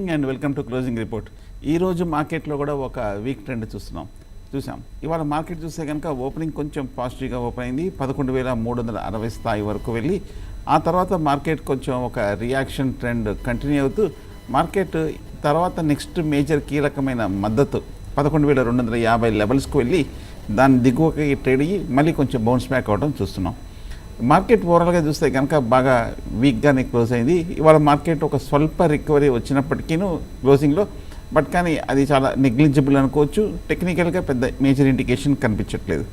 Morning and welcome to closing report. ఈరోజు మార్కెట్లో కూడా ఒక వీక్ ట్రెండ్ చూసాం. ఇవాళ మార్కెట్ చూస్తే కనుక ఓపెనింగ్ కొంచెం పాజిటివ్గా ఓపెన్ అయింది. 11,360 స్థాయి వరకు వెళ్ళి ఆ తర్వాత మార్కెట్ కొంచెం ఒక రియాక్షన్ ట్రెండ్ కంటిన్యూ అవుతూ మార్కెట్ తర్వాత నెక్స్ట్ మేజర్ కీలకమైన మద్దతు 11,250 లెవెల్స్కు వెళ్ళి దాని దిగువకి ట్రేడ్ అయ్యి మళ్ళీ కొంచెం బౌన్స్ బ్యాక్ అవ్వడం చూస్తున్నాం. మార్కెట్ ఓవరాల్గా చూస్తే కనుక బాగా వీక్గానే క్లోజ్ అయింది. ఇవాళ మార్కెట్ ఒక స్వల్ప రికవరీ వచ్చినప్పటికీ క్లోజింగ్లో కానీ అది చాలా నెగ్లిజిబుల్ అనుకోవచ్చు. టెక్నికల్గా పెద్ద మేజర్ ఇండికేషన్ కనిపించట్లేదు.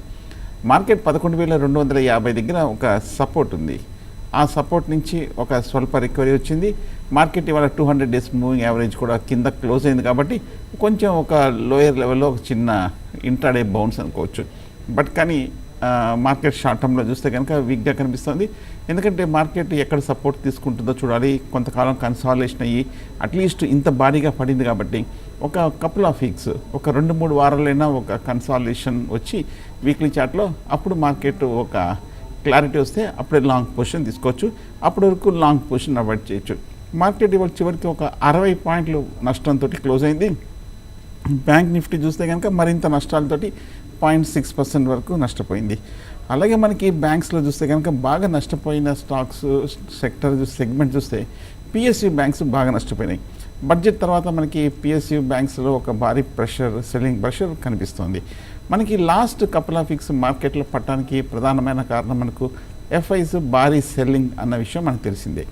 మార్కెట్ 11,250 దగ్గర ఒక సపోర్ట్ ఉంది. ఆ సపోర్ట్ నుంచి ఒక స్వల్ప రికవరీ వచ్చింది. మార్కెట్ ఇవాళ 200 డేస్ మూవింగ్ యావరేజ్ కూడా కింద క్లోజ్ అయింది కాబట్టి కొంచెం ఒక లోయర్ లెవెల్లో ఒక చిన్న ఇంట్రాడే బౌన్స్ అనుకోవచ్చు. కానీ మార్కెట్ షార్ట్ టర్మ్లో చూస్తే కనుక వీక్గా కనిపిస్తుంది. ఎందుకంటే మార్కెట్ ఎక్కడ సపోర్ట్ తీసుకుంటుందో చూడాలి. కొంతకాలం కన్సాలిడేషన్ అయ్యి అట్లీస్ట్ ఇంత భారీగా పడింది కాబట్టి ఒక కపుల్ ఆఫ్ వీక్స్ ఒక 2-3 వారాలైనా ఒక కన్సాలిడేషన్ వచ్చి వీక్లీ చార్ట్లో అప్పుడు మార్కెట్ ఒక క్లారిటీ వస్తే అప్పుడే లాంగ్ పొజిషన్ తీసుకోవచ్చు. అప్పటి వరకు లాంగ్ పొజిషన్ అవాయిడ్ చేయొచ్చు. మార్కెట్ ఇవాళ చివరికి ఒక 60 పాయింట్లు నష్టంతో క్లోజ్ అయింది. బ్యాంక్ నిఫ్టీ చూస్తే కనుక మరింత నష్టాలతోటి 0.6% వరకు నష్టపోయింది. అలాగే మనకి బ్యాంక్స్లో చూస్తే కనుక బాగా నష్టపోయిన స్టాక్స్ సెక్టర్ సెగ్మెంట్ చూస్తే పిఎస్యు బ్యాంక్స్ బాగా నష్టపోయినాయి. బడ్జెట్ తర్వాత మనకి పిఎస్యు బ్యాంక్స్లో ఒక భారీ సెల్లింగ్ ప్రెషర్ కనిపిస్తుంది. మనకి లాస్ట్ కపుల్ ఆఫ్ వీక్స్ మార్కెట్లో పట్టడానికి ప్రధానమైన కారణం మనకు ఎఫ్ఐస్ భారీ సెల్లింగ్ అన్న విషయం మనకు తెలిసిందే.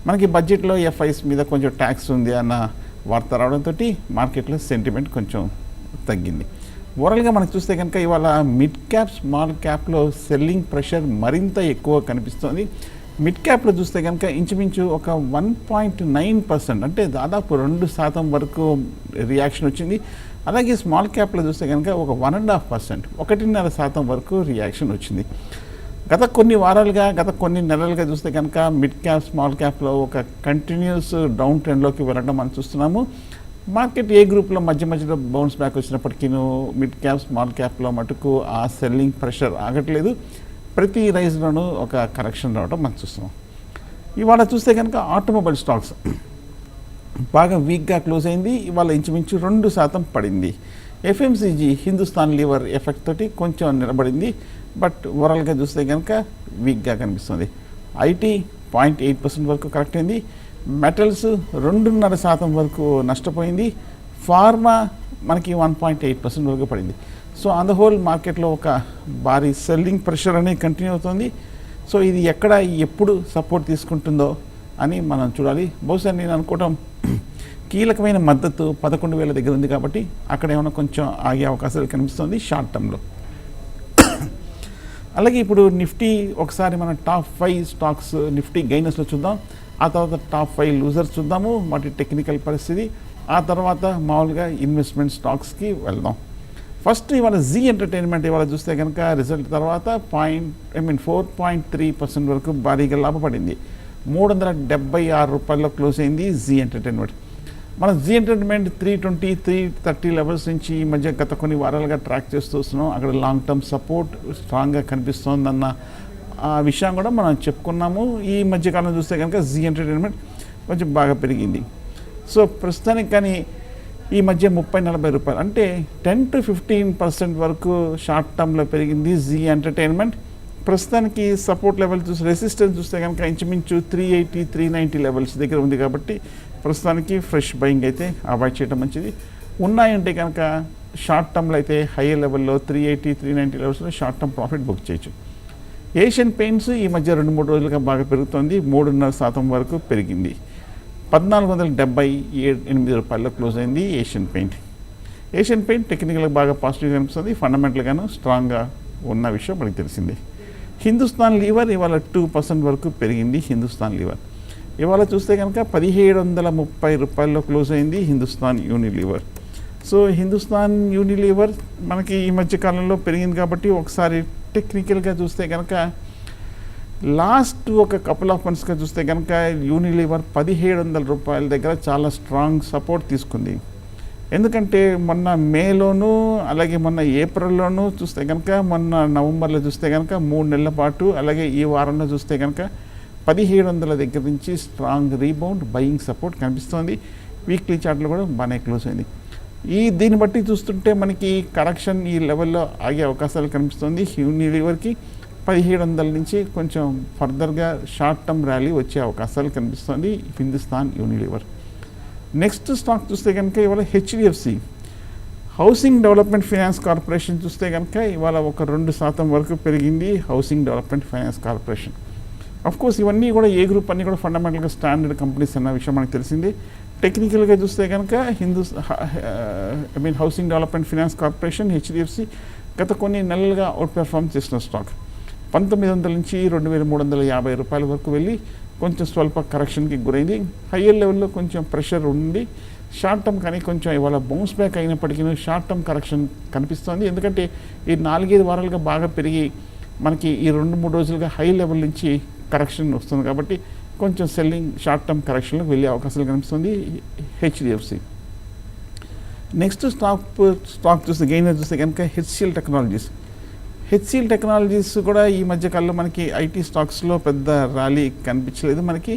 మనకి బడ్జెట్లో ఎఫ్ఐస్ మీద కొంచెం ట్యాక్స్ ఉంది అన్న వార్త రావడంతో మార్కెట్లో సెంటిమెంట్ కొంచెం తగ్గింది. ఓవరాల్గా మనకు చూస్తే కనుక ఇవాళ మిడ్ క్యాప్ స్మాల్ క్యాప్లో సెల్లింగ్ ప్రెషర్ మరింత ఎక్కువ కనిపిస్తుంది. మిడ్ క్యాప్లో చూస్తే కనుక ఇంచుమించు ఒక 1.9% అంటే దాదాపు 2% వరకు రియాక్షన్ వచ్చింది. అలాగే స్మాల్ క్యాప్లో చూస్తే కనుక ఒక 1.5% 1.5% వరకు రియాక్షన్ వచ్చింది. గత కొన్ని నెలలుగా చూస్తే కనుక మిడ్ క్యాప్ స్మాల్ క్యాప్లో ఒక కంటిన్యూస్ డౌన్ ట్రెండ్లోకి వెళ్ళడం మనం చూస్తున్నాము. మార్కెట్ ఏ గ్రూప్లో మధ్యలో బౌన్స్ బ్యాక్ వచ్చినప్పటికీ మిడ్ క్యాప్ స్మాల్ క్యాప్లో మటుకు ఆ సెల్లింగ్ ప్రెషర్ ఆగట్లేదు. ప్రతి రైజ్లోనూ ఒక కరెక్షన్ రావడం మనం చూస్తున్నాం. ఇవాళ చూస్తే కనుక ఆటోమొబైల్ స్టాక్స్ బాగా వీక్గా క్లోజ్ అయింది. ఇవాళ ఇంచుమించు 2% పడింది. ఎఫ్ఎంసీజీ హిందుస్థాన్ లీవర్ ఎఫెక్ట్ తోటి కొంచెం నిలబడింది. ఓవరాల్గా చూస్తే కనుక వీక్గా కనిపిస్తుంది. ఐటీ 0.8% వరకు కరెక్ట్ అయింది. మెటల్స్ 2.5% వరకు నష్టపోయింది. ఫార్మా మనకి 1.8% వరకు పడింది. సో ఆన్ ద హోల్ మార్కెట్లో ఒక భారీ సెల్లింగ్ ప్రెషర్ అనేది కంటిన్యూ అవుతుంది. సో ఇది ఎప్పుడు సపోర్ట్ తీసుకుంటుందో అని మనం చూడాలి. బహుశా నేను అనుకోవటం కీలకమైన మద్దతు 11,000 దగ్గర ఉంది కాబట్టి అక్కడ ఏమైనా కొంచెం ఆగే అవకాశాలు కనిపిస్తుంది షార్ట్ టర్మ్లో. అలాగే ఇప్పుడు నిఫ్టీ ఒకసారి మన టాప్ 5 స్టాక్స్ నిఫ్టీ గెయినర్స్లో చూద్దాం. ఆ తర్వాత టాప్ 5 లూజర్స్ చూద్దాము, వాటి టెక్నికల్ పరిస్థితి. ఆ తర్వాత మామూలుగా ఇన్వెస్ట్మెంట్ స్టాక్స్కి వెళ్దాం. ఫస్ట్ ఇవాళ జీ ఎంటర్టైన్మెంట్ ఇవాళ చూస్తే కనుక రిజల్ట్ తర్వాత 4.3% వరకు భారీగా లాభపడింది. 376 రూపాయల్లో క్లోజ్ అయింది జీ ఎంటర్టైన్మెంట్. మన జీ ఎంటర్టైన్మెంట్ 320, 330 లెవెల్స్ నుంచి ఈ మధ్య గత కొన్ని వారాలుగా ట్రాక్ చేస్తూ వస్తున్నాం. అక్కడ లాంగ్ టర్మ్ సపోర్ట్ స్ట్రాంగ్గా కనిపిస్తోందన్న ఆ విషయం కూడా మనం చెప్పుకున్నాము. ఈ మధ్యకాలం చూస్తే కనుక జీ ఎంటర్టైన్మెంట్ కొంచెం బాగా పెరిగింది. సో ప్రస్తుతానికి కానీ ఈ మధ్య 30-40 రూపాయలు అంటే 10 to 15% వరకు షార్ట్ టర్మ్లో పెరిగింది జీ ఎంటర్టైన్మెంట్. ప్రస్తుతానికి సపోర్ట్ లెవెల్ రెసిస్టెన్స్ చూస్తే కనుక ఇంచుమించు 380, 390 లెవెల్స్ దగ్గర ఉంది కాబట్టి ప్రస్తుతానికి ఫ్రెష్ బయింగ్ అయితే అవాయిడ్ చేయడం మంచిది. ఉన్నాయంటే కనుక షార్ట్ టర్మ్లో అయితే హైయర్ లెవెల్లో 380, 390 లెవెల్స్లో షార్ట్ టర్మ్ ప్రాఫిట్ బుక్ చేయొచ్చు. ఏషియన్ పెయింట్స్ ఈ మధ్య 2-3 రోజులుగా బాగా పెరుగుతోంది. 3.5% వరకు పెరిగింది. 1,478 రూపాయల్లో క్లోజ్ అయింది ఏషియన్ పెయింట్. ఏషియన్ పెయింట్ టెక్నికల్గా బాగా పాజిటివ్గా కనిపిస్తుంది. ఫండమెంటల్గాను స్ట్రాంగ్గా ఉన్న విషయం మనకి తెలిసింది. హిందుస్థాన్ లీవర్ ఇవాళ 2% వరకు పెరిగింది. హిందుస్థాన్ లీవర్ ఇవాళ చూస్తే కనుక 1,730 రూపాయల్లో క్లోజ్ అయింది Hindustan Unilever. So Hindustan Unilever మనకి ఈ మధ్య కాలంలో పెరిగింది కాబట్టి ఒకసారి టెక్నికల్గా చూస్తే కనుక లాస్ట్ ఒక కపుల్ ఆఫ్ మంత్స్గా చూస్తే కనుక యూనిలీవర్ 1,700 రూపాయల దగ్గర చాలా స్ట్రాంగ్ సపోర్ట్ తీసుకుంది. ఎందుకంటే మొన్న మేలోనూ అలాగే మొన్న ఏప్రిల్లోనూ చూస్తే కనుక మొన్న నవంబర్లో చూస్తే కనుక 3 నెలల పాటు అలాగే ఈ వారంలో చూస్తే కనుక 1,700 దగ్గర నుంచి స్ట్రాంగ్ రీబౌండ్ బయింగ్ సపోర్ట్ కనిపిస్తోంది. వీక్లీ చార్ట్లో కూడా బాగానే క్లోజ్ అయింది. దీన్ని బట్టి చూస్తుంటే మనకి కరెక్షన్ ఈ లెవెల్లో ఆగే అవకాశాలు కనిపిస్తుంది. యూనిలీవర్కి 1700 నుంచి కొంచెం ఫర్దర్గా షార్ట్ టర్మ్ ర్యాలీ వచ్చే అవకాశాలు కనిపిస్తుంది హిందుస్థాన్ యూనిలీవర్. నెక్స్ట్ స్టాక్ చూస్తే కనుక ఇవాళ HDFC housing development finance corporation చూస్తే కనుక ఇవాళ ఒక 2% వరకు పెరిగింది. Housing development finance corporation course ఇవన్నీ కూడా ఏ గ్రూప్ అన్నీ కూడా ఫండమెంటల్గా స్టాండర్డ్ కంపెనీస్ అన్న విషయం మనకు తెలిసింది. టెక్నికల్గా చూస్తే కనుక housing development finance corporation HDFC గత కొన్ని నెలలుగా అవుట్ పెర్ఫార్మ్ చేసిన స్టాక్ 1900 నుంచి 2350 రూపాయల వరకు వెళ్ళి కొంచెం స్వల్ప కరెక్షన్కి గురైంది. హయ్యర్ లెవెల్లో కొంచెం ప్రెషర్ ఉంది. షార్ట్ టర్మ్ కానీ కొంచెం ఇవాళ బౌన్స్ బ్యాక్ అయినప్పటికీ షార్ట్ టర్మ్ కరెక్షన్ కనిపిస్తుంది. ఎందుకంటే ఈ 4-5 వారాలుగా బాగా పెరిగి మనకి ఈ 2-3 రోజులుగా హై లెవెల్ నుంచి కరెక్షన్ వస్తుంది కాబట్టి కొంచెం సెల్లింగ్ షార్ట్ టర్మ్ కరెక్షన్లకు వెళ్ళే అవకాశాలు కనిపిస్తుంది హెచ్డిఎఫ్సి. నెక్స్ట్ స్టాక్ చూస్తే గెయినర్ చూస్తే కనుక హెచ్సిఎల్ టెక్నాలజీస్ కూడా ఈ మధ్యకాలంలో మనకి ఐటీ స్టాక్స్లో పెద్ద ర్యాలీ కనిపించలేదు మనకి.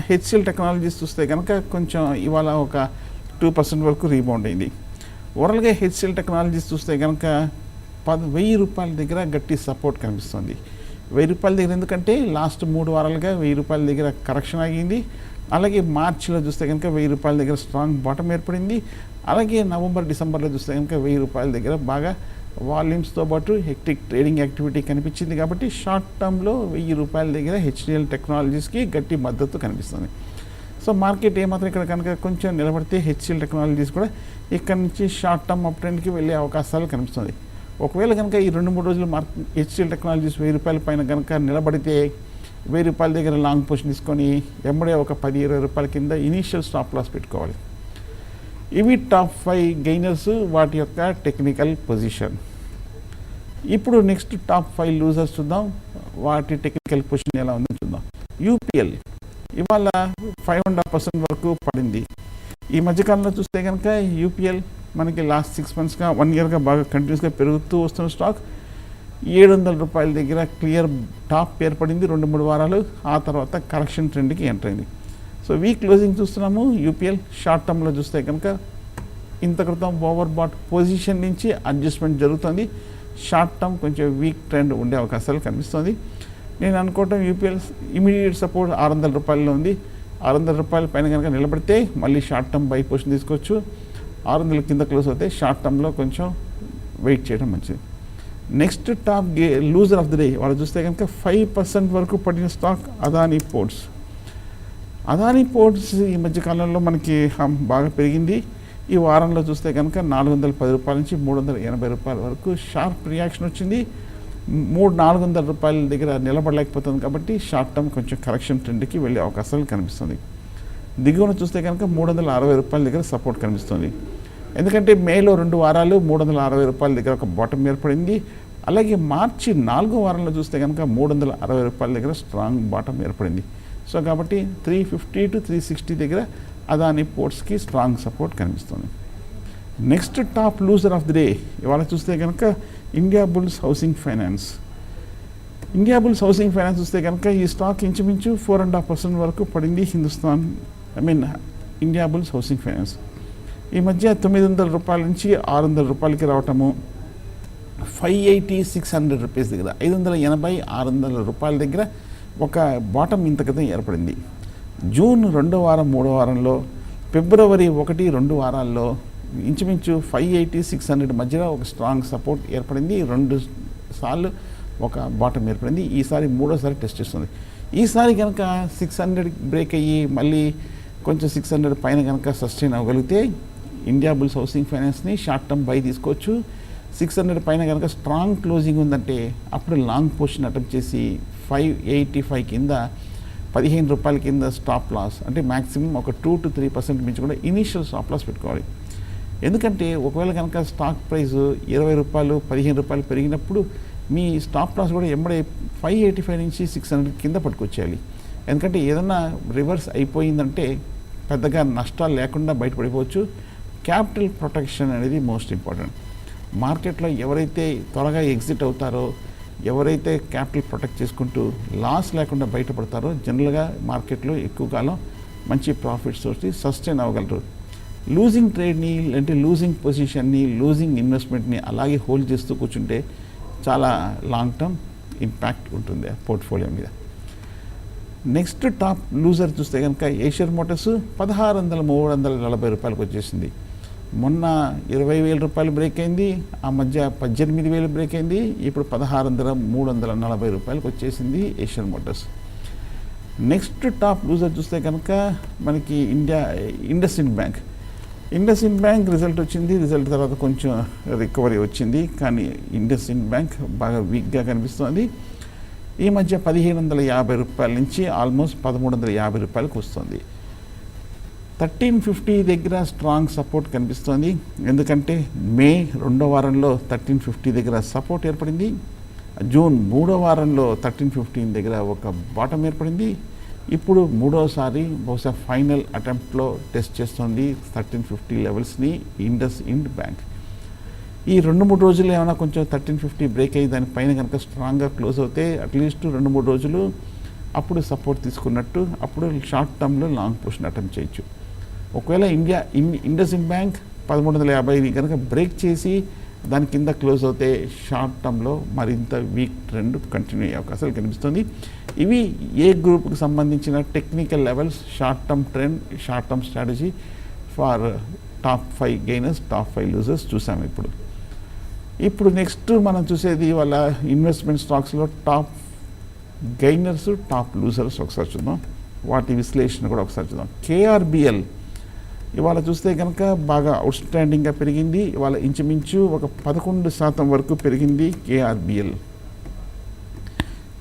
హెచ్సిఎల్ టెక్నాలజీస్ చూస్తే కనుక కొంచెం ఇవాళ ఒక 2% వరకు రీబౌండ్ అయింది. ఓవరాల్గా హెచ్సిఎల్ టెక్నాలజీస్ చూస్తే కనుక 1000 రూపాయల దగ్గర గట్టి సపోర్ట్ కనిపిస్తుంది. 1000 రూపాయల దగ్గర ఎందుకంటే లాస్ట్ 3 వారాలుగా 1000 రూపాయల దగ్గర కరెక్షన్ ఆగింది. అలాగే మార్చిలో చూస్తే కనుక 1000 రూపాయల దగ్గర స్ట్రాంగ్ బాటం ఏర్పడింది. అలాగే నవంబర్ డిసెంబర్లో చూస్తే కనుక 1000 రూపాయల దగ్గర బాగా వాల్యూమ్స్తో పాటు హెక్టిక్ ట్రేడింగ్ యాక్టివిటీ కనిపించింది. కాబట్టి షార్ట్ టర్మ్లో 1000 రూపాయల దగ్గర హెచ్డిఎల్ టెక్నాలజీస్కి గట్టి మద్దతు కనిపిస్తుంది. సో మార్కెట్ ఏమాత్రం ఇక్కడ కనుక కొంచెం నిలబడితే హెచ్సిఎల్ టెక్నాలజీస్ కూడా ఇక్కడ నుంచి షార్ట్ టర్మ్ అప్ ట్రెండ్కి వెళ్ళే అవకాశాలు కనిపిస్తుంది. ఒకవేళ కనుక ఈ 2-3 రోజులు హెచ్సిఎల్ టెక్నాలజీస్ 1000 రూపాయల పైన కనుక నిలబడితే 1000 రూపాయల దగ్గర లాంగ్ పొజిషన్ తీసుకొని ఎమ్మడే ఒక 10-20 రూపాయల కింద ఇనీషియల్ స్టాప్ లాస్ పెట్టుకోవాలి. ఇవి టాప్ 5 గెయినర్స్, వాటి యొక్క టెక్నికల్ పొజిషన్. ఇప్పుడు నెక్స్ట్ టాప్ 5 లూజర్స్ చూద్దాం, వాటి టెక్నికల్ పొజిషన్ ఎలా ఉందో చూద్దాం. యూపీఎల్ ఇవాళ 5.5% వరకు పడింది. ఈ మధ్యకాలంలో చూస్తే కనుక యూపీఎల్ మనకి లాస్ట్ 6 మంత్స్గా 1 ఇయర్గా బాగా కంటిన్యూస్గా పెరుగుతూ వస్తున్న స్టాక్ 700 రూపాయల దగ్గర క్లియర్ టాప్ ఏర్పడింది 2-3 వారాలు. ఆ తర్వాత కరెక్షన్ ట్రెండ్కి ఎంటర్ అయింది. సో వీక్ క్లోజింగ్ చూస్తున్నాము యూపీఎల్. షార్ట్ టర్మ్లో చూస్తే కనుక ఇంత క్రితం ఓవర్ బాట్ పొజిషన్ నుంచి అడ్జస్ట్మెంట్ జరుగుతుంది. షార్ట్ టర్మ్ కొంచెం వీక్ ట్రెండ్ ఉండే అవకాశాలు కనిపిస్తుంది. నేను అనుకోవటం యూపీఎల్ ఇమీడియట్ సపోర్ట్ 600 రూపాయల్లో ఉంది. 600 రూపాయల పైన కనుక నిలబడితే మళ్ళీ షార్ట్ టర్మ్ బై పొజిషన్ తీసుకోవచ్చు. 600 కింద క్లోజ్ అవుతే షార్ట్ టర్మ్లో కొంచెం వెయిట్ చేయడం మంచిది. Next top loser of the day వాళ్ళు చూస్తే కనుక 5% వరకు పడిన stock Adani ports. Adani ports ఈ మధ్యకాలంలో మనకి బాగా పెరిగింది. ఈ వారంలో చూస్తే కనుక 410 రూపాయల నుంచి 380 రూపాయల వరకు షార్ప్ రియాక్షన్ వచ్చింది. 400 రూపాయల దగ్గర నిలబడలేకపోతుంది కాబట్టి షార్ట్ టర్మ్ కొంచెం కరెక్షన్ ట్రెండ్కి వెళ్ళే అవకాశాలు కనిపిస్తుంది. దిగువన చూస్తే కనుక 360 రూపాయల దగ్గర సపోర్ట్ కనిపిస్తుంది. ఎందుకంటే మేలో 2 వారాలు 360 రూపాయల దగ్గర ఒక బాటమ్ ఏర్పడింది. అలాగే మార్చి 4వ వారంలో చూస్తే కనుక 360 రూపాయల దగ్గర స్ట్రాంగ్ బాటమ్ ఏర్పడింది. సో కాబట్టి 350 to 360 దగ్గర అదానీ పోర్ట్స్కి స్ట్రాంగ్ సపోర్ట్ కనిపిస్తుంది. Next top loser of the day ఇవాళ చూస్తే కనుక India bulls housing finance. India bulls housing finance చూస్తే కనుక ఈ స్టాక్ ఇంచుమించు 4.5% వరకు పడింది. ఇండియా బుల్స్ హౌసింగ్ ఫైనాన్స్ ఈ మధ్య 900 రూపాయల నుంచి 600 రూపాయలకి రావటము, 580-600 రూపీస్ దగ్గర 580-600 రూపాయల దగ్గర ఒక బాటమ్ ఇంత క్రితం ఏర్పడింది. జూన్ 2వ వారం 3వ వారంలో, ఫిబ్రవరి 1-2 వారాల్లో ఇంచుమించు 580-600 మధ్యలో ఒక స్ట్రాంగ్ సపోర్ట్ ఏర్పడింది. 2 సార్లు ఒక బాటమ్ ఏర్పడింది. ఈసారి 3వసారి టెస్ట్ చేస్తుంది. ఈసారి కనుక 600 బ్రేక్ అయ్యి మళ్ళీ కొంచెం 600 పైన కనుక సస్టైన్ అవ్వగలిగితే ఇండియా బుల్స్ హౌసింగ్ ఫైనాన్స్ని షార్ట్ టర్మ్ బై తీసుకోవచ్చు. 600 పైన కనుక స్ట్రాంగ్ క్లోజింగ్ ఉందంటే అప్పుడు లాంగ్ పొజిషన్ అటెంప్ట్ చేసి 585 కింద 15 రూపాయల కింద స్టాప్ లాస్, అంటే మ్యాక్సిమం ఒక 2-3% మించి కూడా ఇనీషియల్ స్టాప్ లాస్ పెట్టుకోవాలి. ఎందుకంటే ఒకవేళ కనుక స్టాక్ ప్రైస్ 20 రూపాయలు 15 రూపాయలు పెరిగినప్పుడు మీ స్టాప్ లాస్ కూడా ఎంబడే 585 నుంచి 600 కింద పట్టుకొచ్చేయాలి. ఎందుకంటే ఏదన్నా రివర్స్ అయిపోయిందంటే పెద్దగా నష్టాలు లేకుండా బయటపడిపోవచ్చు. క్యాపిటల్ ప్రొటెక్షన్ అనేది మోస్ట్ ఇంపార్టెంట్. మార్కెట్లో ఎవరైతే త్వరగా ఎగ్జిట్ అవుతారో, ఎవరైతే క్యాపిటల్ ప్రొటెక్ట్ చేసుకుంటూ లాస్ లేకుండా బయటపడతారో జనరల్గా మార్కెట్లో ఎక్కువ కాలం మంచి ప్రాఫిట్స్ తోటి సస్టైన్ అవ్వగలరు. లూజింగ్ ట్రేడ్ని అంటే లూజింగ్ పొజిషన్ని లూజింగ్ ఇన్వెస్ట్మెంట్ని అలాగే హోల్డ్ చేస్తూ కూర్చుంటే చాలా లాంగ్ టర్మ్ ఇంపాక్ట్ ఉంటుంది ఆ పోర్ట్ఫోలియో మీద. నెక్స్ట్ టాప్ లూజర్ చూస్తే కనుక ఏషియన్ మోటార్స్ 16,340 రూపాయలకు వచ్చేసింది. మొన్న 20,000 రూపాయలు బ్రేక్ అయింది, ఆ మధ్య 18,000 బ్రేక్ అయింది, ఇప్పుడు 16,340 రూపాయలకు వచ్చేసింది Asian Motors. Next top loser చూస్తే కనుక మనకి IndusInd bank. IndusInd bank result వచ్చింది, రిజల్ట్ తర్వాత కొంచెం రికవరీ వచ్చింది, కానీ ఇండస్ ఇండ్ బ్యాంక్ బాగా వీక్గా కనిపిస్తుంది. ఈ మధ్య 1,550 రూపాయల నుంచి ఆల్మోస్ట్ 1,350 రూపాయలకు వస్తుంది. 1350 దగ్గర స్ట్రాంగ్ సపోర్ట్ కనిపిస్తుంది, ఎందుకంటే మే 2వ వారంలో 1350 దగ్గర సపోర్ట్ ఏర్పడింది, జూన్ 3వ వారంలో 1315 దగ్గర ఒక బాటం ఏర్పడింది. ఇప్పుడు 3వసారి బహుశా ఫైనల్ అటెంప్ట్లో టెస్ట్ చేస్తుంది 1350 లెవెల్స్ని ఇండస్ ఇండ్ బ్యాంక్. ఈ 2-3 రోజులు ఏమైనా కొంచెం 1350 బ్రేక్ అయ్యి దానిపైన కనుక స్ట్రాంగ్గా క్లోజ్ అవుతే అట్లీస్ట్ 2-3 రోజులు అప్పుడు సపోర్ట్ తీసుకున్నట్టు, అప్పుడు షార్ట్ టర్మ్లో లాంగ్ పొజిషన్ అటెంప్ట్ చేయొచ్చు. ఒకవేళ ఇండస్ ఇండ్ బ్యాంక్ 1350 కనుక బ్రేక్ చేసి దాని కింద క్లోజ్ అవుతే షార్ట్ టర్మ్లో మరింత వీక్ ట్రెండ్ కంటిన్యూ అయ్యే అవకాశాలు కనిపిస్తుంది. ఇవి ఏ గ్రూప్కి సంబంధించిన technical levels, short term trend, short term strategy for top 5 gainers, top 5 losers చూసాము. ఇప్పుడు నెక్స్ట్ మనం చూసేది వాళ్ళ ఇన్వెస్ట్మెంట్ స్టాక్స్లో టాప్ గెయినర్స్, టాప్ లూజర్స్ ఒకసారి చూద్దాం, వాటి విశ్లేషణ కూడా ఒకసారి చూద్దాం. KRBL ఇవాళ చూస్తే కనుక బాగా అవుట్స్టాండింగ్గా పెరిగింది, ఇవాళ ఇంచుమించు ఒక 11% వరకు పెరిగింది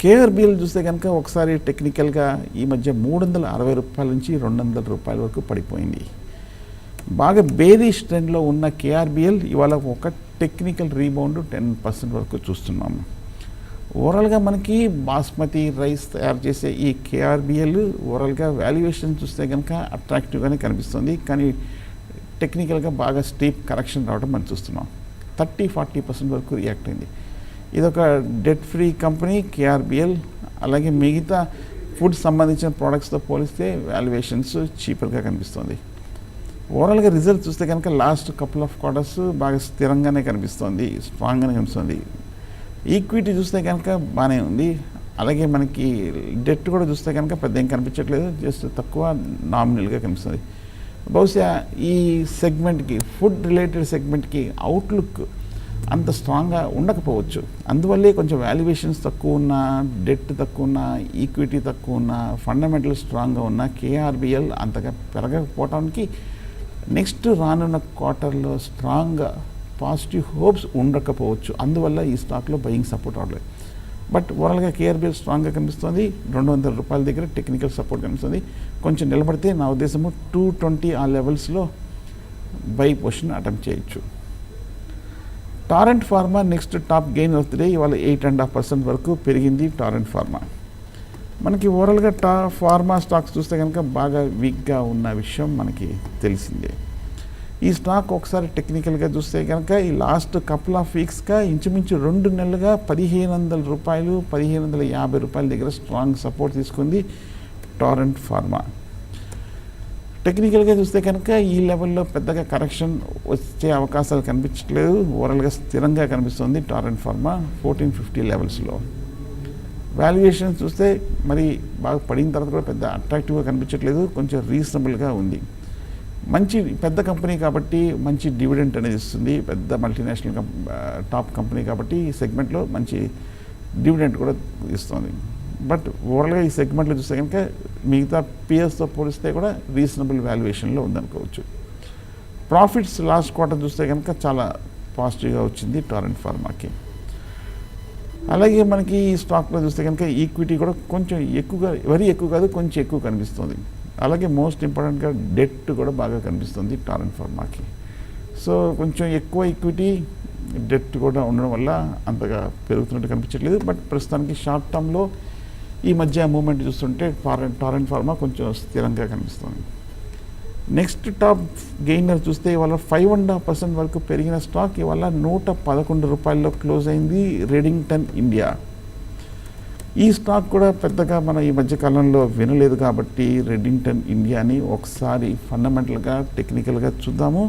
KRBL చూస్తే కనుక ఒకసారి టెక్నికల్గా ఈ మధ్య 360 రూపాయల నుంచి 200 రూపాయల వరకు పడిపోయింది. బాగా బేరిష్ ట్రెండ్లో ఉన్న KRBL ఇవాళ ఒక టెక్నికల్ రీబౌండ్ 10% వరకు చూస్తున్నాము. ఓవరాల్గా మనకి బాస్మతి రైస్ తయారు చేసే ఈ KRBL ఓవరాల్గా వాల్యుయేషన్ చూస్తే కనుక అట్రాక్టివ్గానే కనిపిస్తుంది, కానీ టెక్నికల్గా బాగా స్టీప్ కరెక్షన్ రావడం మనం చూస్తున్నాం. 30-40% వరకు రియాక్ట్ అయింది. ఇదొక డెట్ ఫ్రీ కంపెనీ KRBL. అలాగే మిగతా ఫుడ్ సంబంధించిన ప్రోడక్ట్స్తో పోలిస్తే వాల్యుయేషన్స్ చీపర్గా కనిపిస్తుంది. ఓవరాల్గా రిజల్ట్ చూస్తే కనుక లాస్ట్ కపుల్ ఆఫ్ క్వార్టర్స్ బాగా స్థిరంగానే కనిపిస్తుంది, స్ట్రాంగ్గానే కనిపిస్తుంది. ఈక్విటీ చూస్తే కనుక బాగానే ఉంది, అలాగే మనకి డెట్ కూడా చూస్తే కనుక పెద్ద ఏం కనిపించట్లేదు, జస్ట్ తక్కువ నామినల్గా కనిపిస్తుంది. బహుశా ఈ సెగ్మెంట్కి, ఫుడ్ రిలేటెడ్ సెగ్మెంట్కి అవుట్లుక్ అంత స్ట్రాంగ్గా ఉండకపోవచ్చు, అందువల్లే కొంచెం వాల్యుయేషన్స్ తక్కువ ఉన్న, డెట్ తక్కువ ఉన్న, ఈక్విటీ తక్కువ ఉన్న, ఫండమెంటల్ స్ట్రాంగ్గా ఉన్న KRBL అంతగా పెరగకపోవటానికి నెక్స్ట్ రానున్న క్వార్టర్లో స్ట్రాంగ్గా పాజిటివ్ హోప్స్ ఉండకపోవచ్చు, అందువల్ల ఈ స్టాక్లో బయింగ్ సపోర్ట్ అవ్వలేదు. బట్ ఓవరాల్గా KRBL స్ట్రాంగ్గా కనిపిస్తుంది, 200 రూపాయల దగ్గర టెక్నికల్ సపోర్ట్ కనిపిస్తుంది. కొంచెం నిలబడితే నా ఉద్దేశము 220 ఆ లెవెల్స్లో బై పొజిషన్ అటెంప్ట్ చేయొచ్చు. Torrent pharma next top gain of the day, ఇవాళ 8.5% వరకు పెరిగింది టారెంట్ ఫార్మా. మనకి ఓవరాల్గా ఫార్మా స్టాక్స్ చూస్తే కనుక బాగా వీక్గా ఉన్న విషయం మనకి తెలిసిందే. ఈ స్టాక్ ఒకసారి టెక్నికల్గా చూస్తే కనుక ఈ లాస్ట్ కపుల్ ఆఫ్ వీక్స్గా ఇంచుమించు 2 నెలలుగా 1,500 రూపాయలు, 1,550 రూపాయల దగ్గర స్ట్రాంగ్ సపోర్ట్ తీసుకుంది టారెంట్ ఫార్మా. టెక్నికల్గా చూస్తే కనుక ఈ లెవెల్లో పెద్దగా కరెక్షన్ వచ్చే అవకాశాలు కనిపించట్లేదు, ఓవరాల్గా స్థిరంగా కనిపిస్తుంది టారెంట్ ఫార్మా 1450 లెవెల్స్లో. వాల్యుయేషన్ చూస్తే మరి బాగా పడిన తర్వాత కూడా పెద్ద అట్రాక్టివ్గా కనిపించట్లేదు, కొంచెం రీజనబుల్గా ఉంది. మంచి పెద్ద కంపెనీ కాబట్టి మంచి డివిడెంట్ అనేది ఇస్తుంది, పెద్ద మల్టీనేషనల్ టాప్ కంపెనీ కాబట్టి ఈ సెగ్మెంట్లో మంచి డివిడెంట్ కూడా ఇస్తుంది. బట్ ఓవరాల్గా ఈ సెగ్మెంట్లో చూస్తే కనుక మిగతా పిఎస్తో పోలిస్తే కూడా రీజనబుల్ వాల్యుయేషన్లో ఉందనుకోవచ్చు. ప్రాఫిట్స్ లాస్ట్ క్వార్టర్ చూస్తే కనుక చాలా పాజిటివ్గా వచ్చింది టారెంట్ ఫార్మాకి. అలాగే మనకి ఈ స్టాక్లో చూస్తే కనుక ఈక్విటీ కూడా కొంచెం ఎక్కువగా, మరీ ఎక్కువ కాదు, కొంచెం ఎక్కువ కనిపిస్తుంది. అలాగే మోస్ట్ ఇంపార్టెంట్గా డెట్ కూడా బాగా కనిపిస్తుంది టారెంట్ ఫార్మాకి. సో కొంచెం ఎక్కువ ఈక్విటీ, డెట్ కూడా ఉండడం వల్ల అంతగా పెరుగుతున్నట్టు కనిపించట్లేదు. బట్ ప్రస్తుతానికి షార్ట్ టర్మ్లో ఈ మధ్య మూమెంట్ చూస్తుంటే టారెంట్ ఫార్మా కొంచెం స్థిరంగా కనిపిస్తుంది. నెక్స్ట్ టాప్ గెయినర్ చూస్తే ఇవాళ 5.5% వరకు పెరిగిన స్టాక్ ఇవాళ 111 రూపాయల్లో క్లోజ్ అయింది రెడింగ్టన్ ఇండియా. ఈ స్టాక్ కూడా పెద్దగా మనం ఈ మధ్య కాలంలో వినలేదు కాబట్టి రెడింగ్టన్ ఇండియాని ఒకసారి ఫండమెంటల్గా టెక్నికల్గా చూద్దాము.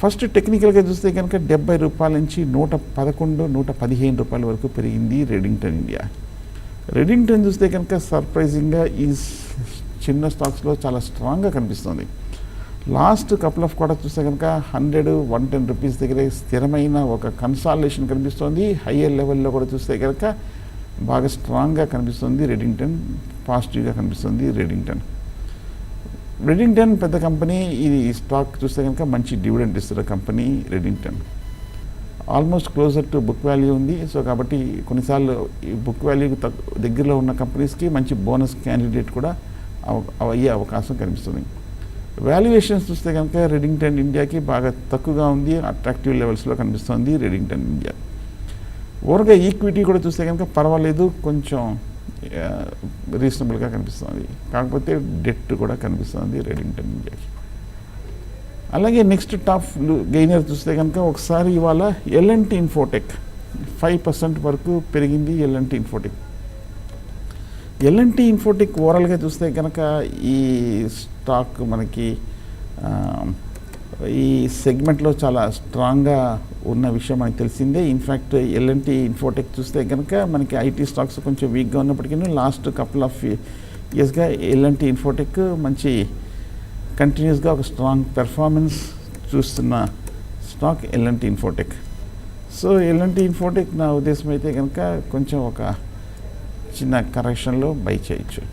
ఫస్ట్ టెక్నికల్గా చూస్తే కనుక 70 రూపాయల నుంచి 111, 115 రూపాయల వరకు పెరిగింది రెడింగ్టన్ ఇండియా. రెడింగ్టన్ చూస్తే కనుక సర్ప్రైజింగ్గా ఈ చిన్న స్టాక్స్లో చాలా స్ట్రాంగ్గా కనిపిస్తుంది. లాస్ట్ కపుల్ ఆఫ్ క్వార్టర్ చూస్తే కనుక 100, 110 రూపీస్ దగ్గర స్థిరమైన ఒక కన్సాలిడేషన్ కనిపిస్తుంది. హయ్యర్ లెవెల్లో కూడా చూస్తే కనుక బాగా స్ట్రాంగ్గా కనిపిస్తుంది రెడింగ్టన్, పాజిటివ్గా కనిపిస్తుంది రెడింగ్టన్ పెద్ద కంపెనీ. ఇది స్టాక్ చూస్తే కనుక మంచి డివిడెండ్ ఇస్తున్న company Redington. Almost closer to book value ఉంది. సో కాబట్టి కొన్నిసార్లు ఈ బుక్ వాల్యూ దగ్గరలో ఉన్న కంపెనీస్కి మంచి బోనస్ క్యాండిడేట్ కూడా అయ్యే అవకాశం కనిపిస్తుంది. వాల్యుయేషన్స్ చూస్తే కనుక రెడింగ్టన్ ఇండియాకి బాగా తక్కువగా ఉంది, అట్రాక్టివ్ లెవెల్స్లో కనిపిస్తుంది రెడింగ్టన్ ఇండియా. ఓవర్గా ఈక్విటీ కూడా చూస్తే కనుక పర్వాలేదు, కొంచెం రీజనబుల్గా కనిపిస్తుంది. కాకపోతే డెట్ కూడా కనిపిస్తుంది రెడింగ్టన్ ఇండియాకి. అలాగే నెక్స్ట్ టాప్ గెయినర్ చూస్తే కనుక ఒకసారి ఇవాళ ఎల్ఎన్టీ ఇన్ఫోటెక్ 5% వరకు పెరిగింది. ఎల్ఎన్టీ ఇన్ఫోటెక్ ఓవరాల్గా చూస్తే కనుక ఈ స్టాక్ మనకి ఈ సెగ్మెంట్లో చాలా స్ట్రాంగ్గా ఉన్న విషయం మనకు తెలిసిందే. ఇన్ఫ్యాక్ట్ ఎల్ఎన్టీ ఇన్ఫోటెక్ చూస్తే కనుక మనకి ఐటీ స్టాక్స్ కొంచెం వీక్గా ఉన్నప్పటికీ లాస్ట్ కపుల్ ఆఫ్ ఇయర్స్గా ఎల్ఎన్టీ ఇన్ఫోటెక్ మంచి కంటిన్యూస్గా ఒక స్ట్రాంగ్ పెర్ఫార్మెన్స్ చూస్తున్న స్టాక్ ఎల్ఎన్టీ ఇన్ఫోటెక్. సో ఎల్ఎన్టీ ఇన్ఫోటెక్ నా ఉద్దేశం అయితే కనుక కొంచెం ఒక చిన్న కరెక్షన్లో బై చేయొచ్చు.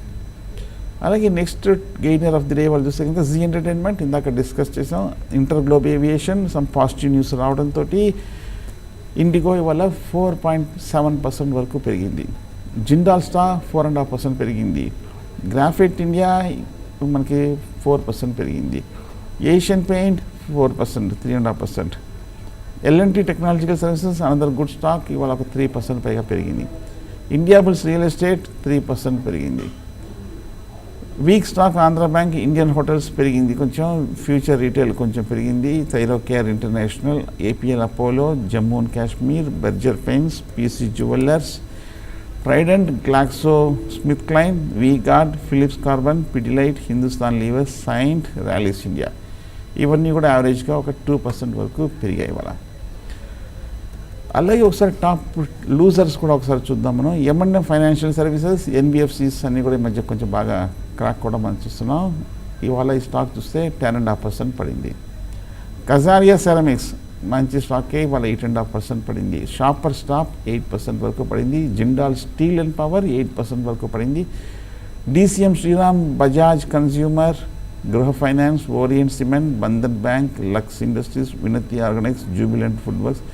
అలాగే next gainer of the day వాళ్ళు చూస్తే కనుక జీ ఎంటర్టైన్మెంట్, ఇందాక డిస్కస్ చేసాం. Inter globe aviation some positive news రావడంతో ఇండిగో ఇవాళ 4.7% వరకు పెరిగింది. జిందాల్ స్టార్ 4.5% పెరిగింది. గ్రాఫైట్ ఇండియా మనకి 4% పెరిగింది. Asian Paint 4%, 3.5%. LNT Technological Services another good stock ఇవాళ ఒక 3% పైగా పెరిగింది. ఇండియా బుల్స్ రియల్ ఎస్టేట్ 3% పెరిగింది. Weak stock Andhra bank, Indian hotels పెరిగింది కొంచెం. ఫ్యూచర్ రీటైల్ కొంచెం పెరిగింది. Thyrocare international, APL Apollo, Jammu and Kashmir, Berger paints, PC jewellers, Trident, GlaxoSmithKline, V-Guard, Philips Carbon, Pidilite, Hindustan Levers, Cyient, Rallis India ఇవన్నీ కూడా యావరేజ్గా ఒక 2% వరకు పెరిగాయి ఇవాళ. అలాగే ఒకసారి టాప్ లూజర్స్ కూడా ఒకసారి చూద్దాం మనం. M&M ఫైనాన్షియల్ సర్వీసెస్, ఎన్బిఎఫ్సిస్ అన్నీ కూడా ఈ మధ్య కొంచెం బాగా క్రాక్ కూడా మనం చూస్తున్నాం. ఇవాళ ఈ స్టాక్ చూస్తే 10.5% పడింది. కజారియా సెరామిక్స్ మంచి స్టాకే, ఇవాళ 8.5% పడింది. షాపర్ స్టాప్ 8% వరకు పడింది. జిండాల్ స్టీల్ అండ్ పవర్ 8% వరకు పడింది. DCM Shriram, Bajaj consumer, Gruh finance, Orient cement, Bandhan bank, Lux industries, Vinati organics, Jubilant food works,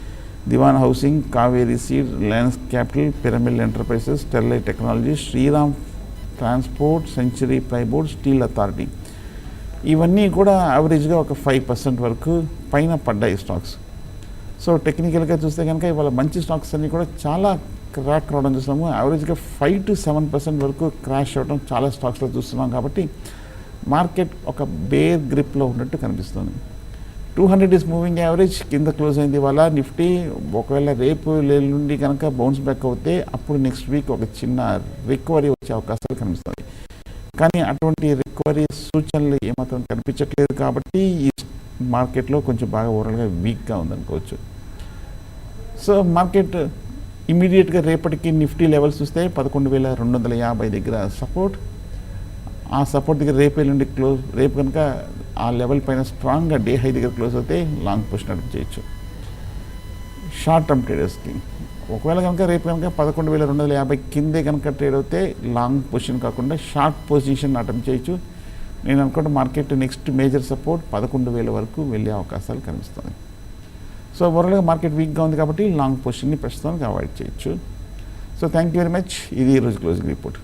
Dewan housing, Kaveri seed, Reliance capital, Piramal enterprises, Sterlite technology, Shriram transport, Century plyboard, steel authority ఇవన్నీ కూడా యావరేజ్గా ఒక 5% వరకు పైన పడ్డాయి స్టాక్స్. సో టెక్నికల్గా చూస్తే కనుక ఇవాళ మంచి స్టాక్స్ అన్నీ కూడా చాలా క్రాక్ రావడం చూస్తున్నాము. యావరేజ్గా 5 to 7% వరకు క్రాష్ అవ్వడం చాలా స్టాక్స్లో చూస్తున్నాం. కాబట్టి మార్కెట్ ఒక బేర్ గ్రిప్లో ఉన్నట్టు కనిపిస్తుంది. 200 is మూవింగ్ యావరేజ్ కింద క్లోజ్ అయింది ఇవాళ నిఫ్టీ. ఒకవేళ రేపు నుండి కనుక బౌన్స్ బ్యాక్ అవుతే అప్పుడు నెక్స్ట్ వీక్ ఒక చిన్న రికవరీ వచ్చే అవకాశాలు కనిపిస్తుంది. కానీ అటువంటి రికవరీ సూచనలు ఏమాత్రం కనిపించట్లేదు. కాబట్టి ఈ మార్కెట్లో కొంచెం బాగా ఓవరాల్గా వీక్గా ఉందనుకోవచ్చు. సో మార్కెట్ ఇమీడియట్గా రేపటికి నిఫ్టీ లెవెల్స్ చూస్తే 11,250 దగ్గర సపోర్ట్. ఆ సపోర్ట్ దగ్గర రేపు కనుక ఆ లెవెల్ పైన స్ట్రాంగ్గా డే హై దగ్గర క్లోజ్ అవుతే లాంగ్ పొజిషన్ అటెంప్ట్ చేయొచ్చు షార్ట్ టర్మ్ ట్రేడర్స్కి. ఒకవేళ కనుక రేపు కనుక 11,250 కిందే కనుక ట్రేడ్ అవుతే లాంగ్ పొజిషన్ కాకుండా షార్ట్ పొజిషన్ అటెంప్ట్ చేయొచ్చు. నేను అనుకుంటే మార్కెట్ నెక్స్ట్ మేజర్ సపోర్ట్ 11,000 వరకు వెళ్ళే అవకాశాలు కనిపిస్తుంది. సో ఓవరాల్గా మార్కెట్ వీక్గా ఉంది కాబట్టి లాంగ్ పొజిషన్ని ప్రస్తుతానికి అవాయిడ్ చేయొచ్చు. So thank you very much. ఇది ఈరోజు క్లోజింగ్ రిపోర్ట్.